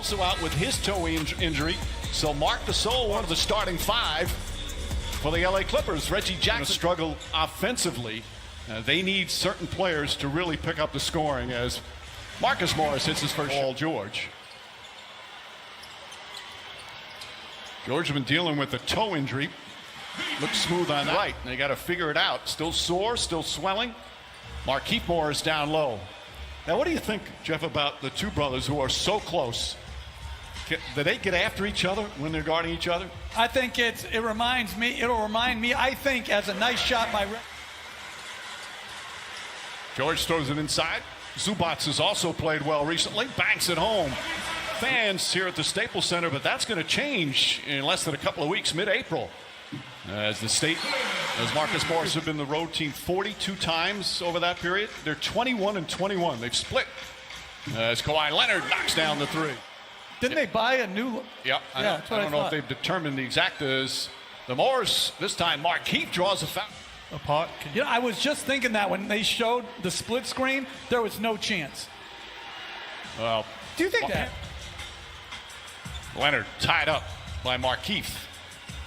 Also out with his toe injury. So Marc Gasol, one of the starting five for the LA Clippers. Reggie Jackson struggle offensively. They need certain players to really pick up the scoring as Marcus Morris hits his first Paul George. George has been dealing with a toe injury. Looks smooth on that. Right. They got to figure it out. Still sore, still swelling. Markieff Morris down low. Now, what do you think, Jeff, about the two brothers who are so close? Do they get after each other when they're guarding each other? I think it'll remind me, I think, as a nice shot by George throws it inside. Zubac has also played well recently. Banks it home. Fans here at the Staples Center, but that's going to change in less than a couple of weeks, mid-April. As Marcus Morris have been the road team 42 times over that period. They're 21-21. They've split. As Kawhi Leonard knocks down the three. Didn't they buy a new? Yep. I don't know if they've determined the exact as the Morris. This time Markieff draws a foul. Apart. You know, I was just thinking that when they showed the split screen, there was no chance. Well, do you think that? Leonard tied up by Markieff.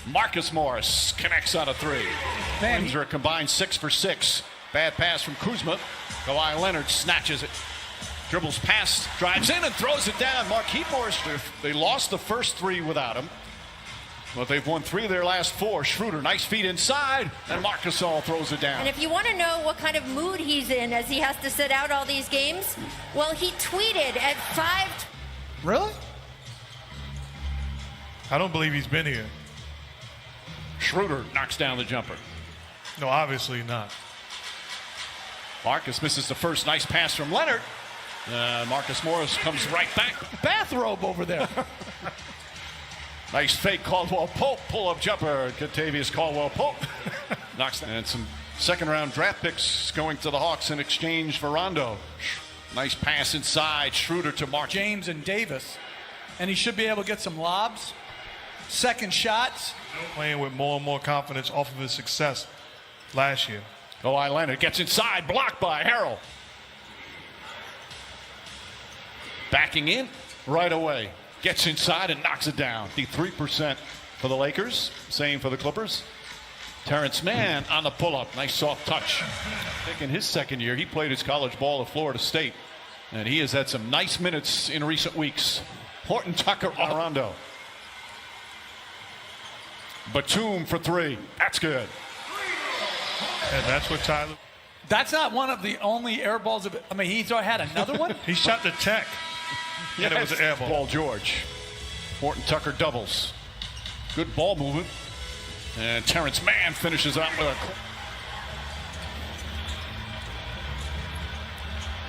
Marcus Morris connects on a three. Winds are a combined 6 for 6. Bad pass from Kuzma. Kawhi Leonard snatches it. Dribbles past, drives in and throws it down. Markieff Morris, they lost the first three without him. But they've won 3 of their last 4. Schroeder, nice feed inside, and Marc Gasol throws it down. And if you want to know what kind of mood he's in as he has to sit out all these games, well, he tweeted at 5. Really? I don't believe he's been here. Schroeder knocks down the jumper. No, obviously not. Marcus misses the first nice pass from Leonard. Marcus Morris comes right back. Bathrobe over there. Nice fake Caldwell Pope pull-up jumper. Kentavious Caldwell Pope knocks down. And some second-round draft picks going to the Hawks in exchange for Rondo. Nice pass inside. Schroeder to Mark James and Davis, and he should be able to get some lobs, second shots. Playing with more and more confidence off of his success last year. Kawhi Leonard gets inside, blocked by Harrell. Backing in right away. Gets inside and knocks it down. 3% for the Lakers. Same for the Clippers. Terrence Mann on the pull-up. Nice soft touch. I think in his second year, he played his college ball at Florida State. And he has had some nice minutes in recent weeks. Horton Tucker on Rondo. Batum for 3. That's good. And that's what Tyler. That's not one of the only air balls. I mean, he's had another one. He shot the tech. Yeah, and it was an air ball. Paul George. Horton Tucker doubles. Good ball movement. And Terrence Mann finishes out with a.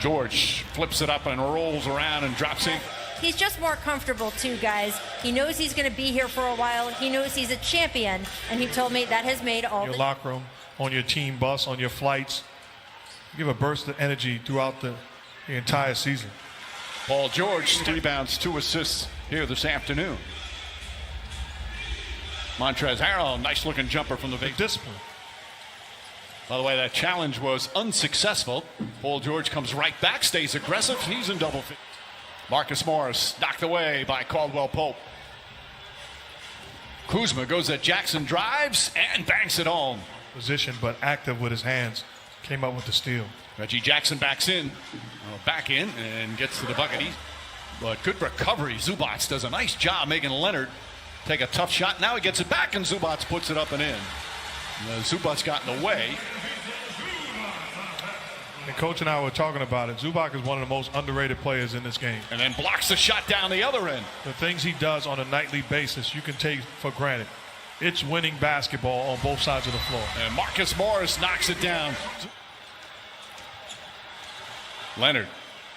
George flips it up and rolls around and drops in. He's just more comfortable too, guys. He knows he's going to be here for a while. He knows he's a champion, and he told me that has made all your locker room, on your team bus, on your flights. Give a burst of energy throughout the entire season. Paul George, 3 rebounds, 2 assists here this afternoon. Montrezl Harrell, nice looking jumper from the big discipline. By the way, that challenge was unsuccessful. Paul George comes right back, stays aggressive. He's in double figures. Marcus Morris knocked away by Caldwell Pope. Kuzma goes at Jackson, drives and banks it home. Position, but active with his hands. Came up with the steal. Reggie Jackson back in and gets to the bucket. But good recovery. Zubac does a nice job making Leonard take a tough shot. Now he gets it back and Zubac puts it up and in. Zubac got in the way. And Coach and I were talking about it. Zubac is one of the most underrated players in this game. And then blocks the shot down the other end. The things he does on a nightly basis you can take for granted. It's winning basketball on both sides of the floor. And Marcus Morris knocks it down. Leonard,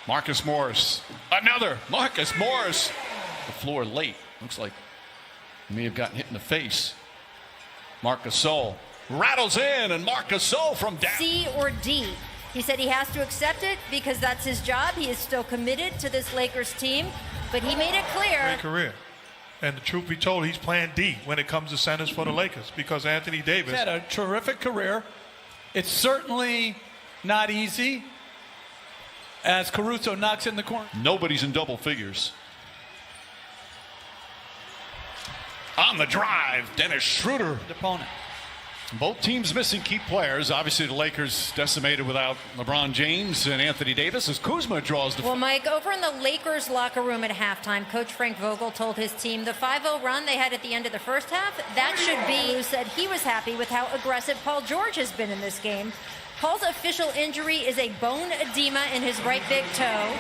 Marcus Morris, another Marcus Morris. The floor late. Looks like he may have gotten hit in the face. Marc Gasol rattles in, and Marc Gasol from down. C or D. He said he has to accept it because that's his job. He is still committed to this Lakers team, but he made it clear. Great career. And the truth be told, he's playing D when it comes to centers for the Lakers because Anthony Davis had a terrific career. It's certainly not easy as Caruso knocks in the corner. Nobody's in double figures. On the drive, Dennis Schroeder. The opponent. Both teams missing key players. Obviously, the Lakers decimated without LeBron James and Anthony Davis as Kuzma draws the. Well, Mike, over in the Lakers locker room at halftime, Coach Frank Vogel told his team the 5-0 run they had at the end of the first half, that should be. Who said he was happy with how aggressive Paul George has been in this game. Paul's official injury is a bone edema in his right big toe.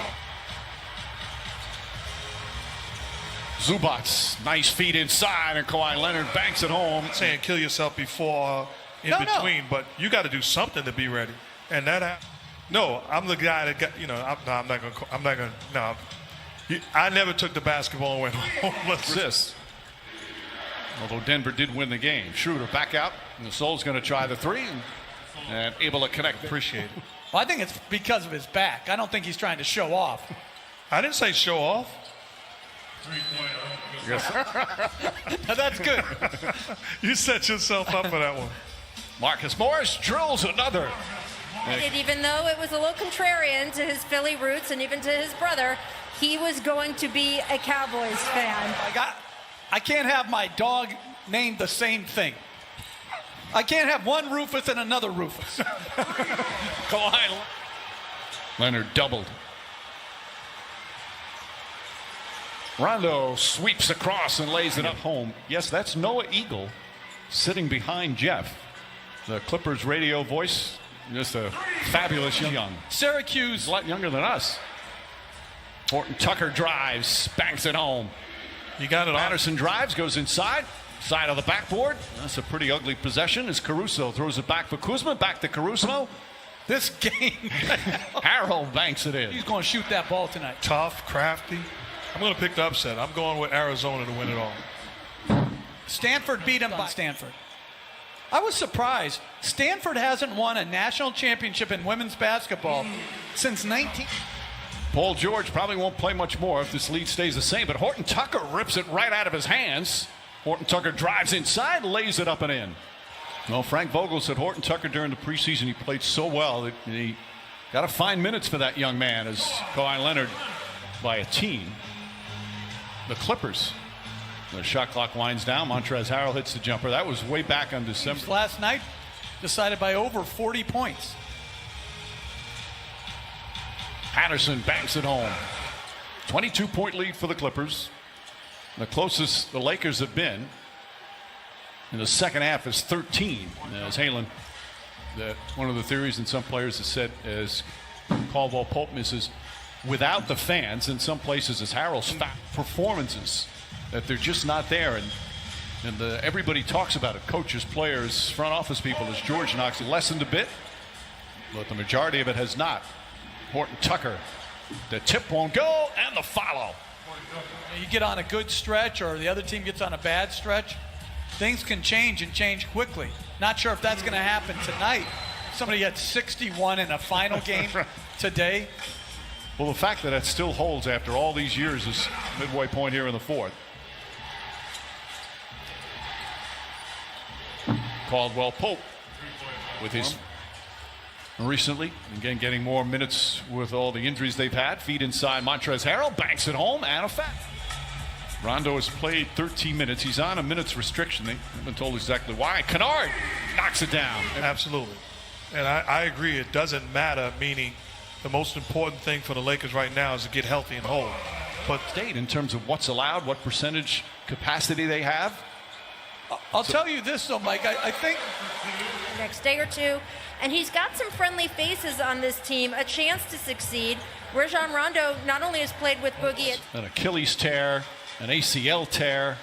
Zubats, nice feed inside, and Kawhi Leonard banks it home. Saying kill yourself before in between, but you got to do something to be ready. And that, no, I'm the guy that got, I'm not gonna. No, I never took the basketball and went home. Assist. Although Denver did win the game. Schroeder back out, and the Soul's going to try the three and able to connect. Appreciate it. Well, I think it's because of his back. I don't think he's trying to show off. I didn't say show off. That's good. You set yourself up for that one. Marcus Morris drills another. Even though it was a little contrarian to his Philly roots and even to his brother, he was going to be a Cowboys fan. I can't have my dog named the same thing. I can't have one Rufus and another Rufus. Kawhi Leonard doubled. Rondo sweeps across and lays it up home. Yes, that's Noah Eagle sitting behind Jeff. The Clippers radio voice, just a fabulous young. Syracuse. A lot younger than us. Horton Tucker drives, banks it home. You got it. Patterson drives, goes inside, side of the backboard. That's a pretty ugly possession as Caruso throws it back for Kuzma, back to Caruso. This game. Harold banks it in. He's going to shoot that ball tonight. Tough, crafty. I'm going to pick the upset. I'm going with Arizona to win it all. Stanford beat him by Stanford. I was surprised. Stanford hasn't won a national championship in women's basketball since 19. Paul George probably won't play much more if this lead stays the same, but Horton Tucker rips it right out of his hands. Horton Tucker drives inside, lays it up and in. Well, Frank Vogel said Horton Tucker during the preseason, he played so well that he got to find minutes for that young man as Kawhi Leonard by a team. The Clippers. The shot clock winds down. Montrezl Harrell hits the jumper. That was way back on December. Last night, decided by over 40 points. Patterson banks it home. 22-point lead for the Clippers. The closest the Lakers have been in the second half is 13. As Halen, one of the theories and some players have said as Caldwell Pope misses without the fans in some places as Harrell's performances that they're just not there, and everybody talks about it, coaches, players, front office people, as George knocks it lessened a bit, but the majority of it has not. Horton Tucker, the tip won't go, and the follow. You get on a good stretch or the other team gets on a bad stretch, things can change and change quickly. Not sure if that's going to happen tonight. Somebody had 61 in a final game today. Well, the fact that it still holds after all these years is midway point here in the fourth. Caldwell Pope with his recently, again getting more minutes with all the injuries they've had. Feed inside, Montrezl Harrell banks it home and a foul. Rondo has played 13 minutes. He's on a minutes restriction. They haven't told exactly why. Kennard knocks it down. Absolutely. And I agree. It doesn't matter, meaning the most important thing for the Lakers right now is to get healthy and whole. But state in terms of what's allowed, what percentage capacity they have. I'll tell you this, though, Mike. I think next day or two, and he's got some friendly faces on this team, a chance to succeed. Rajon Rondo not only has played with Boogie. An Achilles tear, an ACL tear.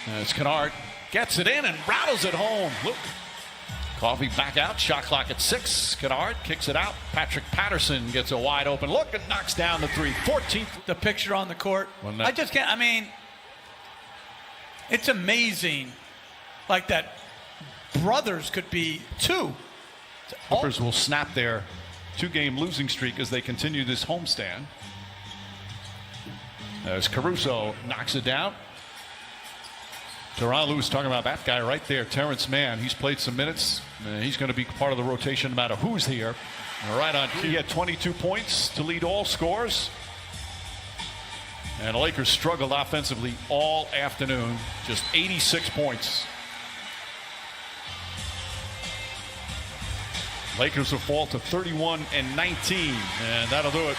As Kennard gets it in and rattles it home. Look. Coffee back out, shot clock at 6. Kennard kicks it out. Patrick Patterson gets a wide open look and knocks down the three. 14th. The picture on the court. I just can't, I mean, it's amazing like that brothers could be two. Clippers will snap their 2-game losing streak as they continue this homestand. As Caruso knocks it down. Tyronn Lue was talking about that guy right there, Terrence Mann. He's played some minutes. He's going to be part of the rotation no matter who's here. Right on. He had 22 points to lead all scores. And the Lakers struggled offensively all afternoon. Just 86 points. Lakers will fall to 31-19, and that'll do it